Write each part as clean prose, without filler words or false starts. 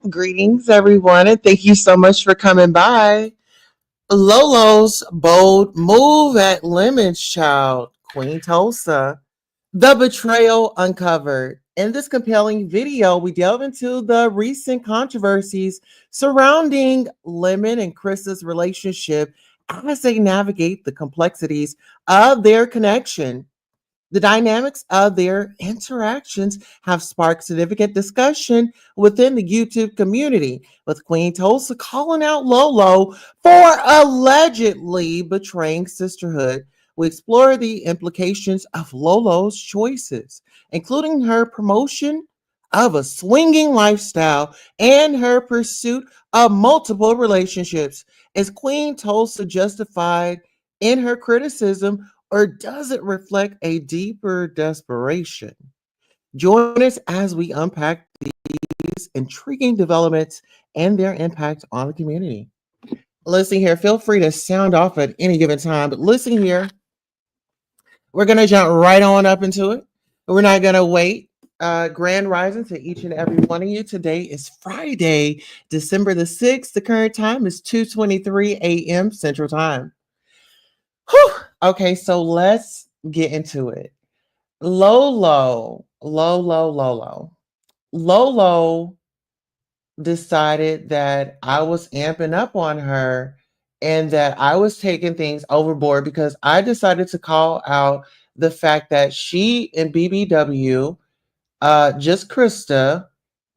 Greetings, everyone, and thank you so much for coming by. Lolo's bold move at Lemon's child, Queen Tulsa. The Betrayal Uncovered. In this compelling video, we delve into the recent controversies surrounding Lemon and Chris's relationship as they navigate the complexities of their connection. The dynamics of their interactions have sparked significant discussion within the YouTube community, with Queen Tulsa calling out Lolo for allegedly betraying Sisterhood. We explore the implications of Lolo's choices, including her promotion of a swinging lifestyle and her pursuit of multiple relationships. Is Queen Tulsa justified in her criticism, or does it reflect a deeper desperation? Join us as we unpack these intriguing developments and their impact on the community. Listen here, feel free to sound off at any given time, but listen here, we're going to jump right on up into it. We're not going to wait. Grand rising to each and every one of you. Today is Friday, December the 6th. The current time is 2:23 a.m. Central Time. Whew. Okay, so let's get into it. Lolo decided that I was amping up on her and that I was taking things overboard because I decided to call out the fact that she and BBW, just Krista,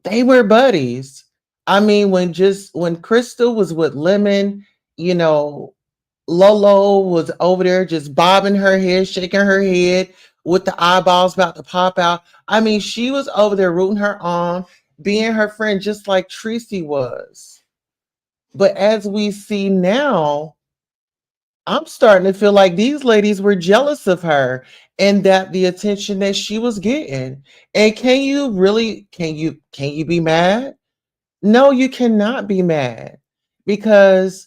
they were buddies. I mean, when Krista was with Lemon, you know, Lolo was over there just bobbing her head, shaking her head with the eyeballs about to pop out. I mean, she was over there rooting her on, being her friend, just like Tracy was. But as we see now, I'm starting to feel like these ladies were jealous of her and that the attention that she was getting. And can you be mad? No, you cannot be mad, because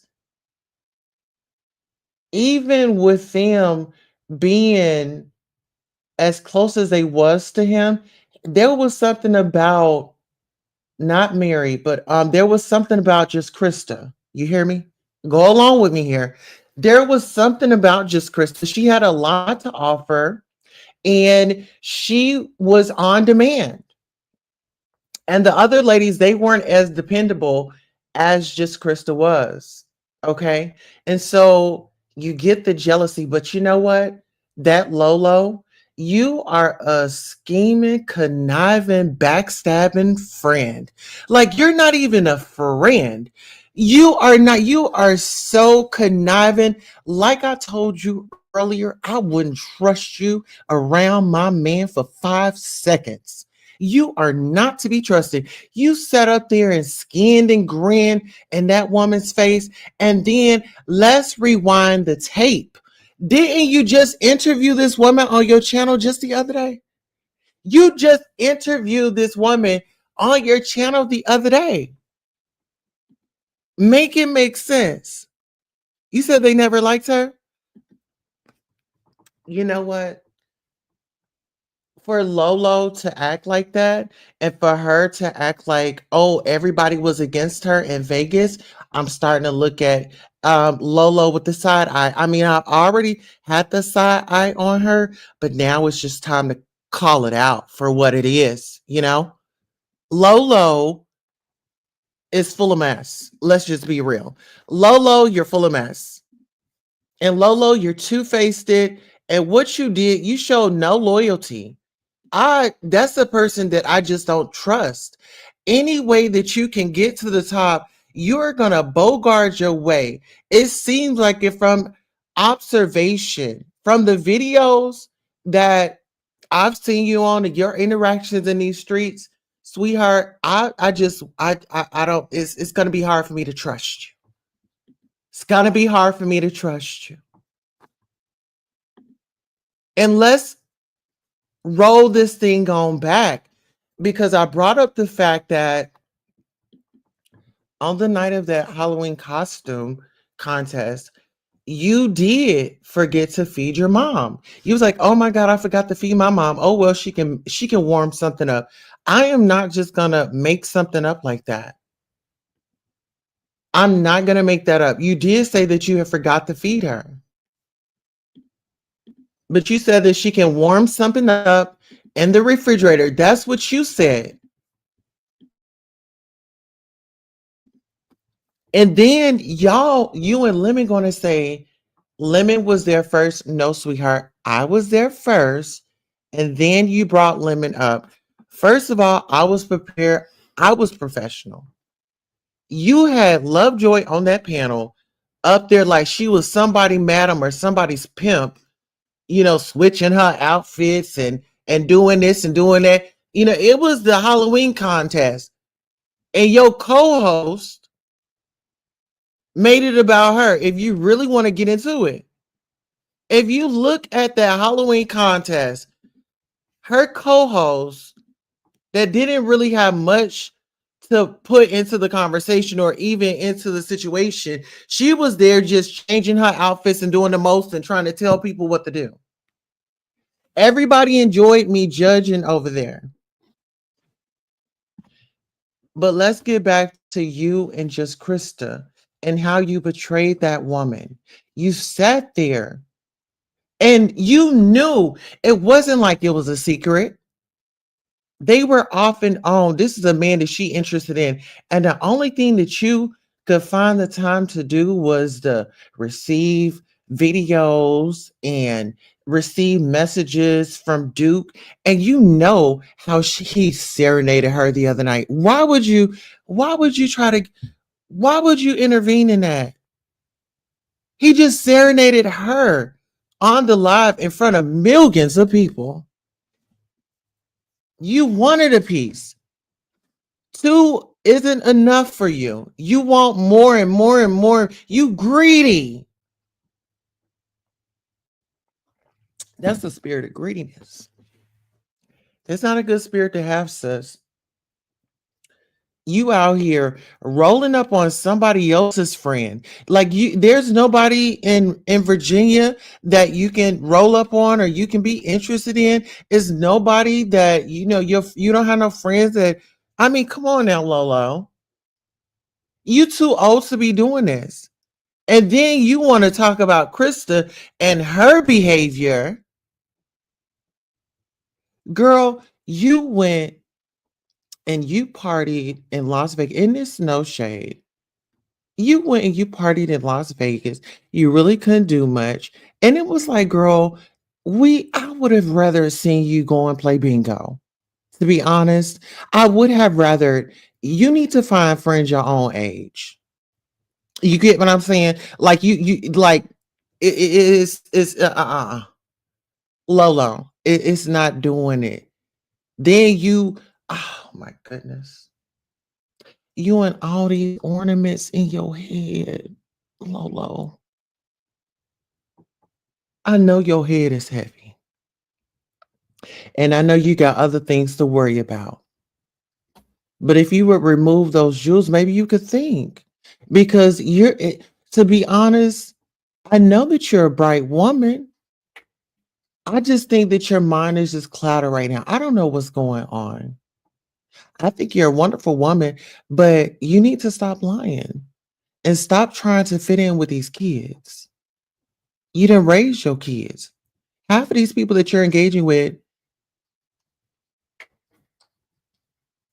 even with them being as close as they was to him, there was something about, not Mary, but there was something about just Krista. You hear me? Go along with me here. There was something about just Krista. She had a lot to offer, and she was on demand. And the other ladies, they weren't as dependable as just Krista was. Okay. And so you get the jealousy, but you know what? That Lolo, you are a scheming, conniving, backstabbing friend. Like, you're not even a friend. You are not, you are so conniving. Like I told you earlier, I wouldn't trust you around my man for 5 seconds. You are not to be trusted. You sat up there and skinned and grinned in that woman's face. And then let's rewind the tape. Didn't you just interview this woman on your channel just the other day? You just interviewed this woman on your channel the other day. Make it make sense. You said they never liked her? You know what? For Lolo to act like that, and for her to act like, oh, everybody was against her in Vegas, I'm starting to look at Lolo with the side eye. I mean, I've already had the side eye on her, but now it's just time to call it out for what it is, you know? Lolo is full of mess. Let's just be real. Lolo, you're full of mess. And Lolo, you're two-faced it. And what you did, you showed no loyalty. That's the person that I just don't trust. Any way that you can get to the top, you're gonna bogart your way. It seems like it, from observation, from the videos that I've seen you on, your interactions in these streets, sweetheart. I don't. It's gonna be hard for me to trust you. It's gonna be hard for me to trust you. And let's roll this thing on back, because I brought up the fact that on the night of that Halloween costume contest, you did forget to feed your mom. You was like, "Oh my God, I forgot to feed my mom. Oh well, she can warm something up." I am not just gonna make something up like that. I'm not going to make that up. You did say that you had forgot to feed her, but you said that she can warm something up in the refrigerator. That's what you said. And then you and Lemon going to say, Lemon was there first. No, sweetheart, I was there first. And then you brought Lemon up. First of all, I was prepared. I was professional. You had Lovejoy on that panel up there like she was somebody madam or somebody's pimp, switching her outfits and doing this and doing that. It was the Halloween contest. And your co-host made it about her. If you really want to get into it, if you look at that Halloween contest, her co-host that didn't really have much to put into the conversation or even into the situation, she was there just changing her outfits and doing the most and trying to tell people what to do. Everybody enjoyed me judging over there. But let's get back to you and just Christa and how you betrayed that woman. You sat there and you knew it wasn't like it was a secret. They were off and on. This is a man that she interested in. And the only thing that you could find the time to do was to receive videos and receive messages from Duke. And you know how he serenaded her the other night. Why would you intervene in that? He just serenaded her on the live in front of millions of people. You wanted a piece. Two isn't enough for you. You want more and more and more. You greedy. That's the spirit of greediness. It's not a good spirit to have, sis. You out here rolling up on somebody else's friend. Like there's nobody in Virginia that you can roll up on or you can be interested in. Is nobody that you don't have no friends that. I mean, come on now, Lolo. You too old to be doing this. And then you want to talk about Christa and her behavior. Girl, you went and you partied in Las Vegas. In this no shade. You went and you partied in Las Vegas. You really couldn't do much. And it was like, girl, I would have rather seen you go and play bingo. To be honest, I would have rather you need to find friends your own age. You get what I'm saying? Like you like it's Lolo. It's not doing it. Then oh my goodness. You and all these ornaments in your head, Lolo. I know your head is heavy. And I know you got other things to worry about. But if you would remove those jewels, maybe you could think. Because to be honest, I know that you're a bright woman. I just think that your mind is just clouded right now. I don't know what's going on. I think you're a wonderful woman, but you need to stop lying and stop trying to fit in with these kids. You didn't raise your kids. Half of these people that you're engaging with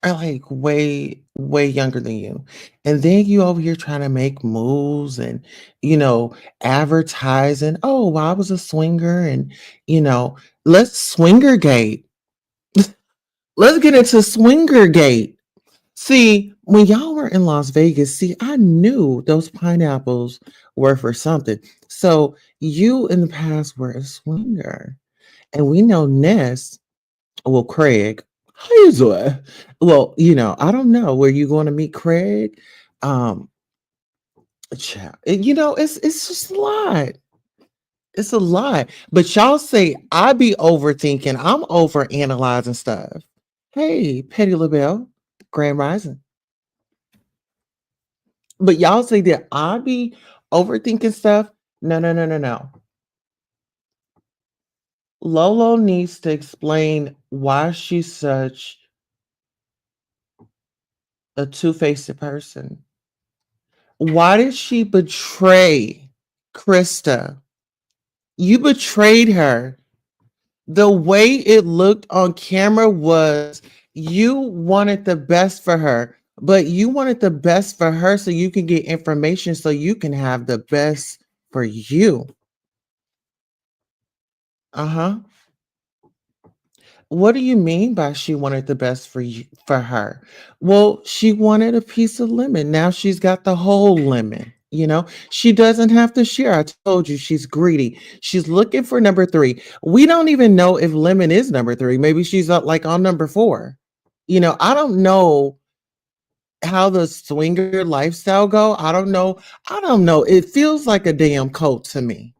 are like way, way younger than you. And then you over here trying to make moves and, advertising. Oh, well, I was a swinger and, let's swinger gate. Let's get into swinger gate. See, when y'all were in Las Vegas, I knew those pineapples were for something. So you in the past were a swinger. And we know Ness, well, Craig, how you doing? Well, I don't know. Were you going to meet Craig? Um, it's just a lot. It's a lot. But y'all say I be overthinking. I'm over analyzing stuff. Hey, Petty LaBelle, Grand Rising. But y'all say that I be overthinking stuff. No, no, no, no, no. Lolo needs to explain why she's such a two-faced person. Why did she betray Krista? You betrayed her. The way it looked on camera was you wanted the best for her, but you wanted the best for her so you can get information so you can have the best for you. Uh-huh. What do you mean by she wanted the best for you for her? Well, she wanted a piece of lemon. Now she's got the whole lemon. She doesn't have to share. I told you she's greedy. She's looking for number three. We don't even know if lemon is number three. Maybe she's up like on number four. I don't know how the swinger lifestyle go. I don't know. I don't know. It feels like a damn cult to me.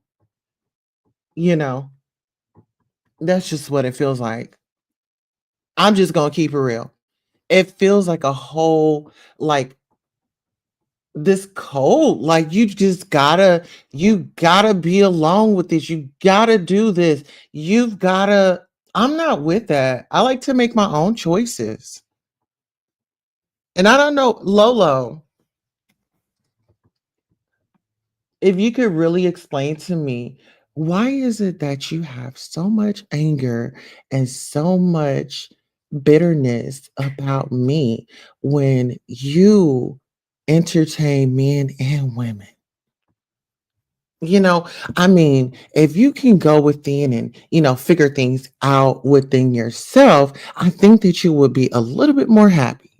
You know, that's just what it feels like. I'm just gonna keep it real. It feels like a whole like this code. Like you gotta be along with this. You gotta do this. You've gotta. I'm not with that. I like to make my own choices. And I don't know, Lolo, if you could really explain to me, why is it that you have so much anger and so much bitterness about me when you entertain men and women? I mean, if you can go within and, figure things out within yourself, I think that you would be a little bit more happy,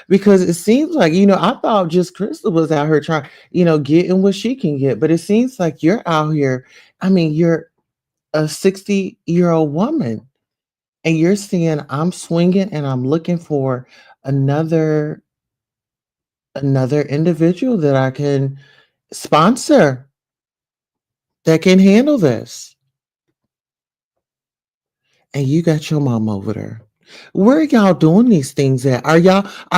because it seems like, I thought just Crystal was out here trying, getting what she can get, but it seems like you're out here. I mean, you're a 60-year-old woman and you're saying, I'm swinging and I'm looking for another, another individual that I can sponsor that can handle this. And you got your mom over there. Where are y'all doing these things at? Are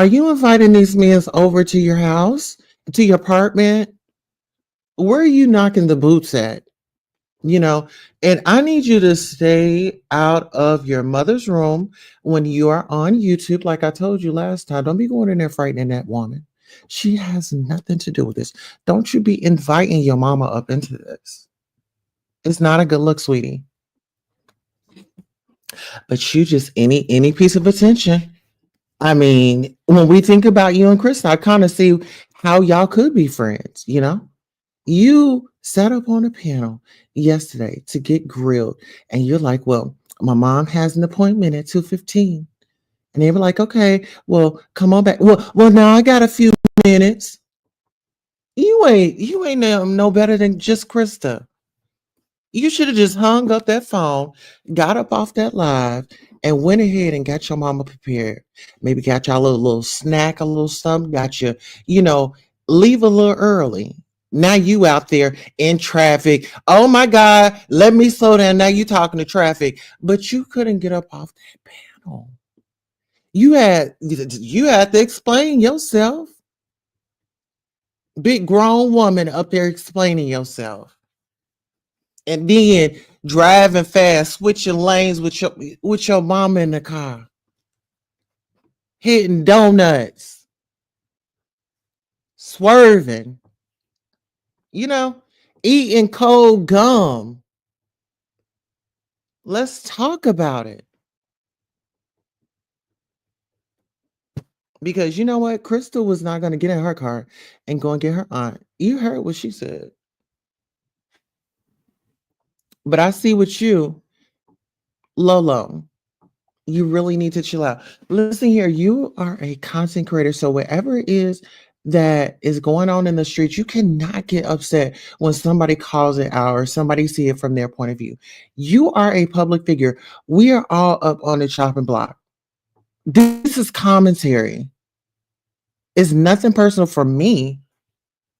you inviting these men over to your house, to your apartment? Where are you knocking the boots at? You know, and I need you to stay out of your mother's room when you are on YouTube. Like I told you last time, don't be going in there frightening that woman. She has nothing to do with this. Don't you be inviting your mama up into this. It's not a good look, sweetie. But you just any piece of attention. I mean, when we think about you and Chris, I kind of see how y'all could be friends, You sat up on a panel yesterday to get grilled, and you're like, well, my mom has an appointment at 2:15. And they were like, okay, well, come on back. Well, now I got a few minutes. You ain't no better than just Krista. You should have just hung up that phone, got up off that live, and went ahead and got your mama prepared. Maybe got y'all a little snack, a little something, got you, you know, leave a little early. Now you out there in traffic. Oh my God, let me slow down. Now you talking to traffic. But you couldn't get up off that panel. You had to explain yourself. Big grown woman up there explaining yourself. And then driving fast, switching lanes with your mama in the car, hitting donuts, swerving, you know, eating cold gum. Let's talk about it. Because you know what? Crystal was not going to get in her car and go and get her aunt. You heard what she said. But I see with you, Lolo. You really need to chill out. Listen here, you are a content creator. So whatever it is that is going on in the streets, you cannot get upset when somebody calls it out or somebody see it from their point of view. You are a public figure. We are all up on the chopping block. This is commentary. It's nothing personal for me.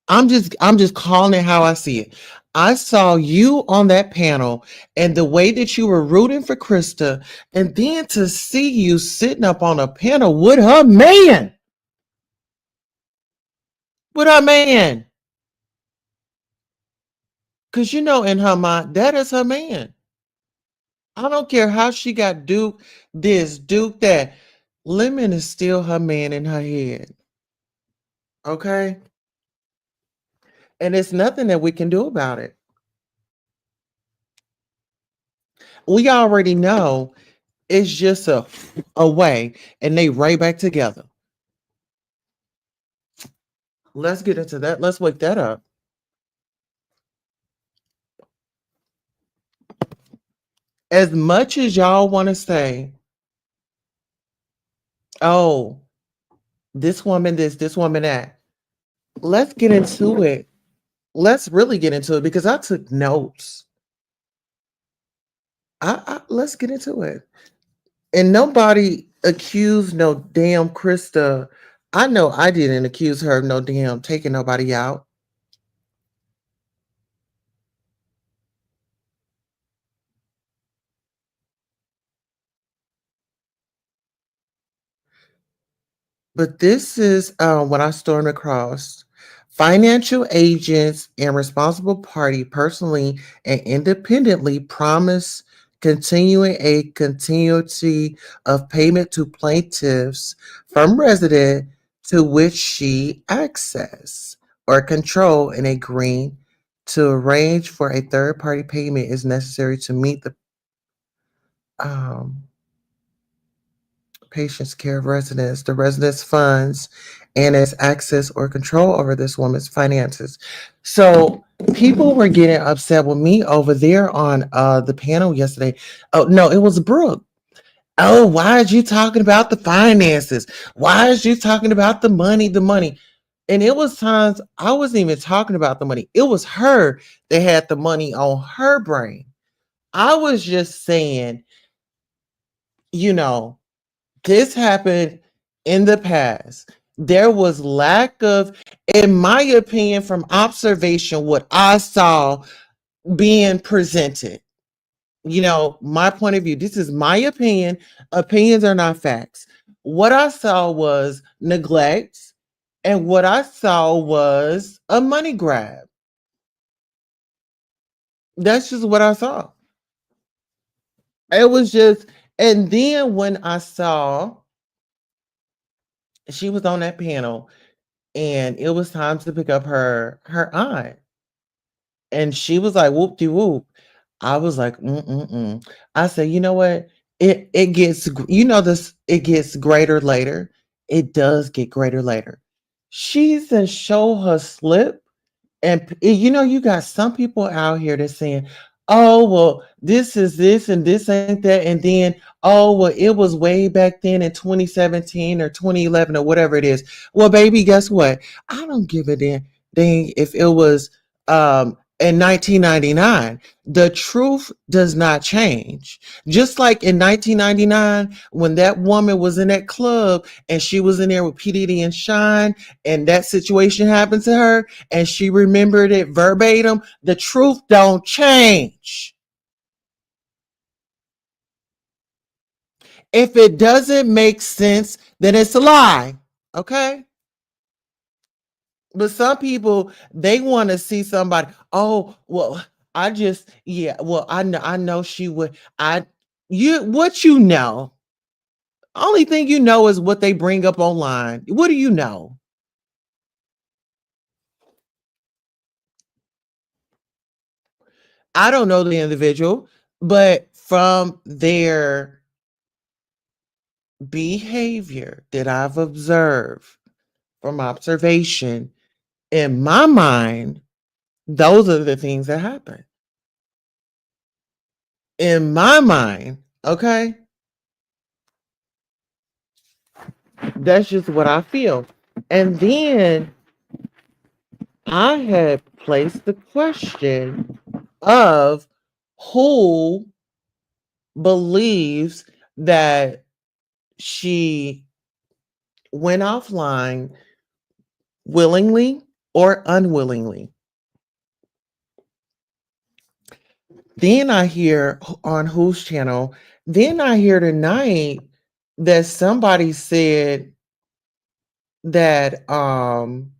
I'm just calling it how I see it. I saw you on that panel and the way that you were rooting for Krista, and then to see you sitting up on a panel with her man, because in her mind that is her man. I don't care how she got Duke this, Duke that. Lemon is still her man in her head. Okay, And it's nothing that we can do about it. We already know it's just a way, and they right back together. Let's get into that. Let's wake that up. As much as y'all want to say, oh, this woman this woman that, let's get into it. Let's really get into it because I took notes. Let's get into it. And nobody accused no damn Krista. I know I didn't accuse her of no damn taking nobody out. But this is what I stormed across. Financial agents and responsible party personally and independently promise continuing a continuity of payment to plaintiffs from resident to which she access or control and agreeing to arrange for a third party payment is necessary to meet the um, patient's care of residents, the resident's funds, and its access or control over this woman's finances. So people were getting upset with me over there on the panel yesterday. Oh no, it was Brooke. Oh, why is you talking about the finances? Why is you talking about the money, the money? And it was times I wasn't even talking about the money. It was her that had the money on her brain. I was just saying, you know, this happened in the past. There was lack of, in my opinion, from observation, what I saw being presented. My point of view. This is my opinion. Opinions are not facts. What I saw was neglect, and what I saw was a money grab. That's just what I saw. It was just, and then when I saw she was on that panel, and it was time to pick up her aunt, and she was like, "Whoop de whoop." I was like, "Mm-mm-mm." I said, "You know what? It gets this. It gets greater later. It does get greater later." She's and show her slip. And you got some people out here that's saying, "Oh, well, this is this and this ain't that." And then, "Oh, well, it was way back then in 2017 or 2011 or whatever it is." Well, baby, guess what? I don't give a damn thing if it was in 1999. The truth does not change. Just like in 1999, when that woman was in that club and she was in there with P. Diddy and Shine, and that situation happened to her, and she remembered it verbatim, the truth don't change. If it doesn't make sense, then it's a lie. Okay? But some people, they want to see somebody, "Oh, well, I know she would. What you know? Only thing you know is what they bring up online. What do you know?" I don't know the individual, but from their behavior that I've observed from observation, in my mind, those are the things that happen. In my mind, okay? That's just what I feel. And then I had placed the question of who believes that she went offline willingly or unwillingly. Then I hear on whose channel, then I hear tonight that somebody said that Brianna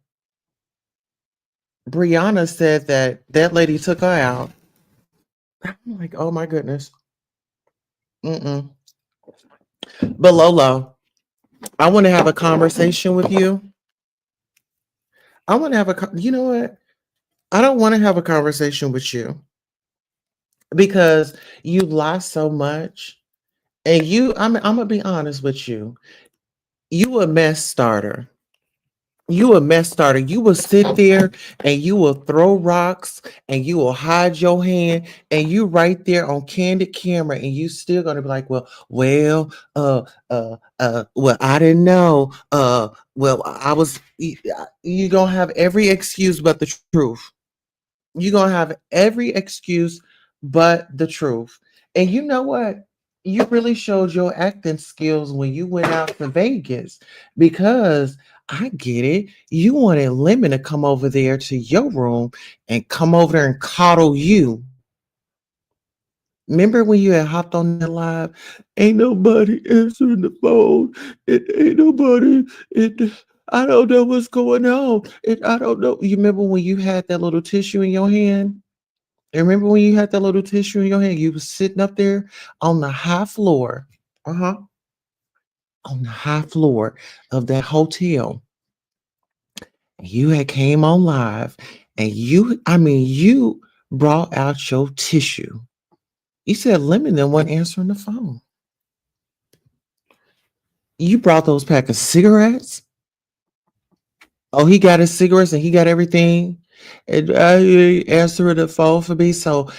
said that that lady took her out. I'm like, oh my goodness. Mm-mm. But Lolo, I want to have a conversation with you. I want to have you know what? I don't want to have a conversation with you because you lie so much. And I'm gonna be honest with you. You a mess starter. You a mess starter. You will sit there and you will throw rocks and you will hide your hand and you right there on candid camera and you still gonna be like, well, I didn't know. Well, I was. You gonna have every excuse but the truth. You're gonna have every excuse but the truth. And you know what? You really showed your acting skills when you went out to Vegas because I get it. You wanted Lemon to come over there to your room and come over there and coddle you. Remember when you had hopped on the live? Ain't nobody answering the phone. It ain't nobody. It I don't know what's going on. I don't know. You remember when you had that little tissue in your hand? And remember when you had that little tissue in your hand? You was sitting up there on the high floor, uh-huh, on the high floor of that hotel. You had came on live and you brought out your tissue. You said Lemon then wasn't answering the phone. You brought those pack of cigarettes. Oh, he got his cigarettes and he got everything. And answering the phone for me. So,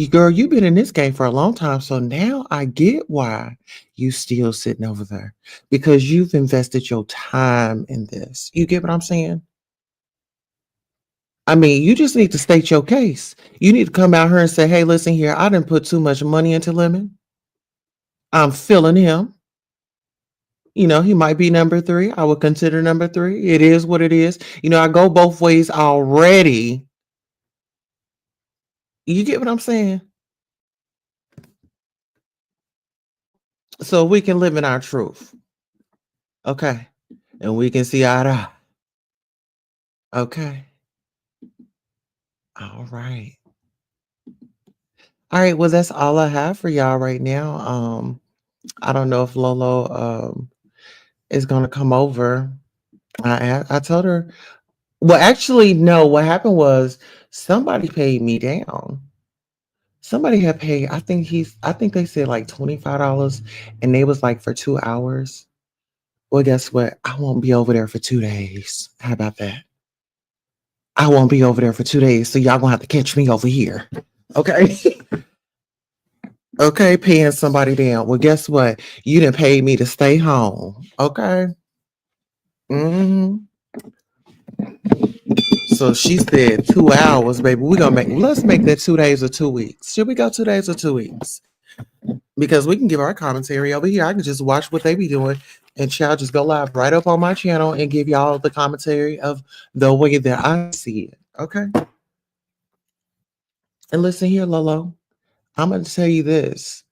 girl, you've been in this game for a long time. So now I get why you still sitting over there because you've invested your time in this. You get what I'm saying? I mean, you just need to state your case. You need to come out here and say, "Hey, listen here. I didn't put too much money into Lemon. I'm feeling him. He might be number three. I would consider number three. It is what it is. I go both ways already. You get what I'm saying? So we can live in our truth. Okay. And we can see eye to eye. Okay. All right. All right. Well, that's all I have for y'all right now. I don't know if Lolo is gonna come over. I told her. Well, actually, no. What happened was somebody paid me down. Somebody had paid. I think they said like $25, and they was like for 2 hours. Well, guess what? I won't be over there for 2 days. How about that? I won't be over there for 2 days, so y'all gonna have to catch me over here. Okay. Okay, paying somebody down. Well, guess what? You didn't pay me to stay home. Okay. hmm So she said 2 hours, baby. Let's make that 2 days or 2 weeks. Should we go 2 days or 2 weeks? Because we can give our commentary over here. I can just watch what they be doing and y'all just go live right up on my channel and give y'all the commentary of the way that I see it. Okay. And listen here, Lolo. I'm gonna tell you this.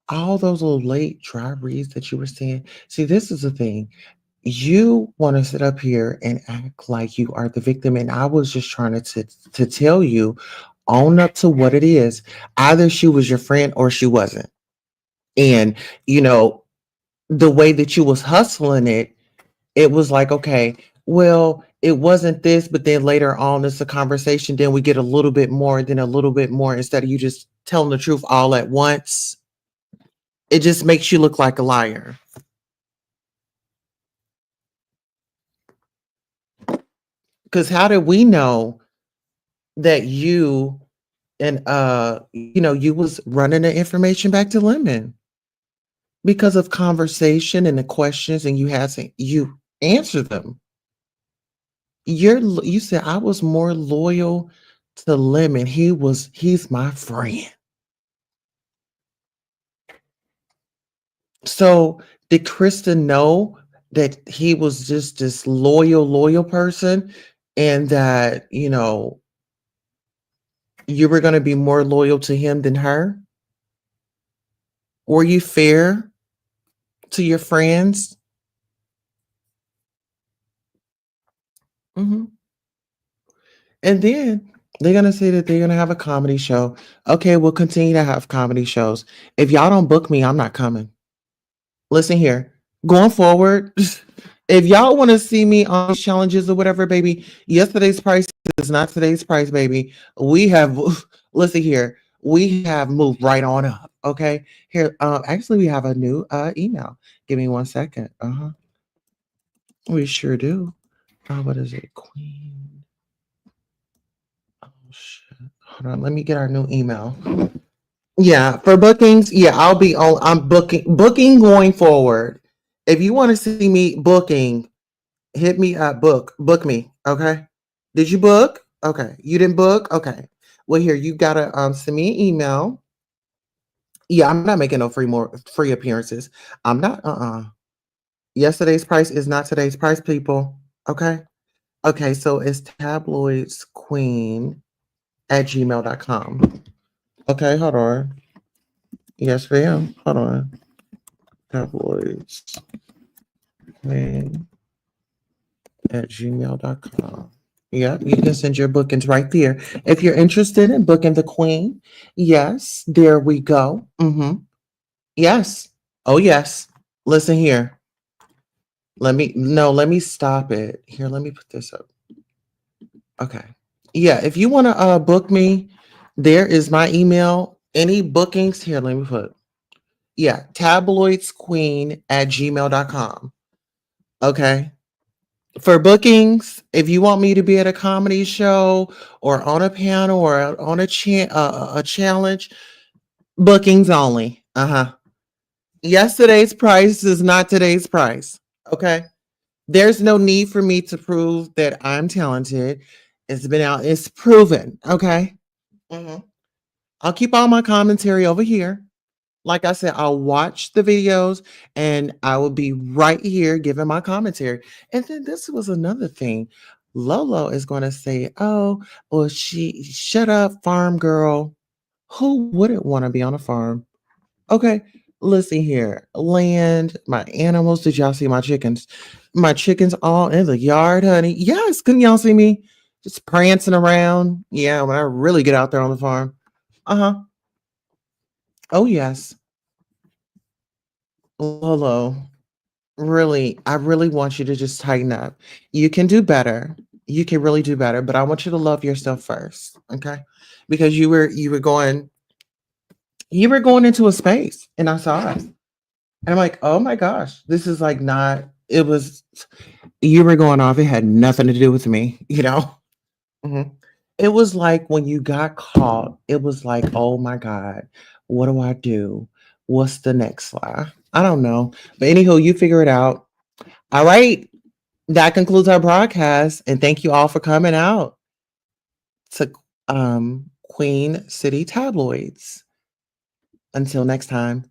All those little late dry reads that you were saying. See, this is the thing. You want to sit up here and act like you are the victim, and I was just trying to tell you, own up to what it is. Either she was your friend or she wasn't, and you know the way that you was hustling it. It was like, okay, well, it wasn't this, but then later on, it's a conversation. Then we get a little bit more, then a little bit more, instead of you just telling the truth all at once. It just makes you look like a liar. Because how did we know that you and you was running the information back to Lemon because of conversation and the questions, and you answer them. You said I was more loyal to Lemon. He's my friend. So did Krista know that he was just this loyal person, and that you were going to be more loyal to him than her? Were you fair to your friends? hmm And then they're going to say that they're going to have a comedy show. Okay, we'll continue to have comedy shows. If y'all don't book me, I'm not coming. Listen here, going forward, If y'all want to see me on these challenges or whatever, baby, yesterday's price is not today's price, baby. We have, listen here, we have moved right on up. Okay, here, actually, we have a new email. Give me 1 second. We sure do. What is it, Queen? Oh shit! Hold on, let me get our new email. Yeah, for bookings, yeah, I'll be on. I'm booking going forward. If you want to see me booking, hit me up. Book me. Okay. Did you book? Okay. You didn't book. Okay. Well, here you gotta send me an email. Yeah, I'm not making no free appearances. I'm not. Yesterday's price is not today's price, people. Okay. Okay. So it's tabloidsqueen@gmail.com. Okay. Hold on. Yes, ma'am. Hold on. tabloidsqueen@gmail.com. Yeah, you can send your bookings right there. If you're interested in booking the queen, yes, there we go. Yes. Oh, yes. Listen here. Let me stop it. Here, let me put this up. Okay. Yeah, if you want to book me, there is my email. Any bookings here, let me put. Yeah, tabloidsqueen@gmail.com. Okay. For bookings, if you want me to be at a comedy show or on a panel or on a challenge, bookings only. Yesterday's price is not today's price. Okay. There's no need for me to prove that I'm talented. It's been out. It's proven. Okay. hmm I'll keep all my commentary over here. Like I said, I'll watch the videos and I will be right here giving my commentary. And then this was another thing. Lolo is going to say, "Oh, well, she shut up, farm girl. Who wouldn't want to be on a farm?" Okay, listen here. Land, my animals. Did y'all see my chickens? My chickens all in the yard, honey. Yes, couldn't y'all see me just prancing around? Yeah, when I really get out there on the farm. Uh huh. Oh yes, Lolo. Really, I really want you to just tighten up. You can do better. You can really do better, but I want you to love yourself first, okay? Because you were going into a space and I saw it. And I'm like, "Oh my gosh, this is like not it was you were going off. It had nothing to do with me, you know?" Mhm. It was like when you got caught, it was like, "Oh my god, what do I do? What's the next lie?" I don't know. But anywho, you figure it out. All right. That concludes our broadcast, and thank you all for coming out to Queen City Tabloids. Until next time.